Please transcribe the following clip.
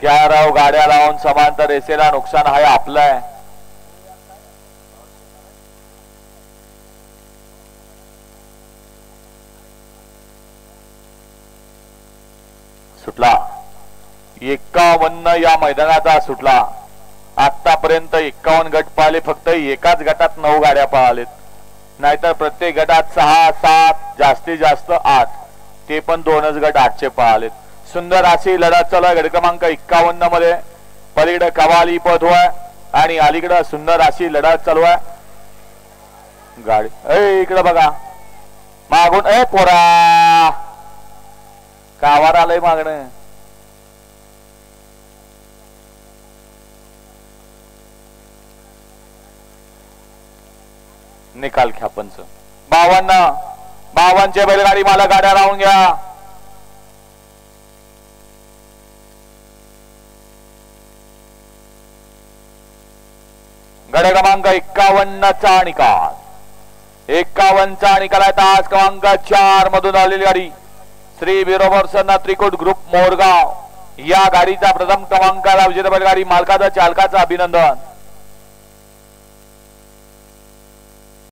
11 गाड्या लावून समांतर रेसेला नुकसान आहे आपलं आहे. सुटला 51 या मैदानाचा सुटला. आतापर्यंत 51 गट पाहिले. फक्त एकाच गटात 9 गाड्या पळालेत. नाहीतर प्रत्येक गटात 6 7 जास्तीत जास्त 8. ते पण 2च गट 8चे पळालेत. सुंदर अशी लढत चालू आहे. गट क्रमांक 51 मध्ये पलीकडे कवाली पथ होय आणि अलीकडे सुंदर अशी लढत चालू आहे. गाडी इकडे बघा मागून पोरा कावार आलंय मागणं. निकाल घ्या पंच. 52 बैलगाडी मला गाड्या लावून घ्या. गड क्रमांक 51 चा निकाल. 51 चा निकाल आहे. तास क्रमांक 4 मधून आलेली गाडी श्री बिरोबरसन्ना त्रिकुट ग्रुप मोरगाव या गाडीचा प्रथम क्रमांकाला विजेता बैलगाडी मालकाचा चालकाचं अभिनंदन.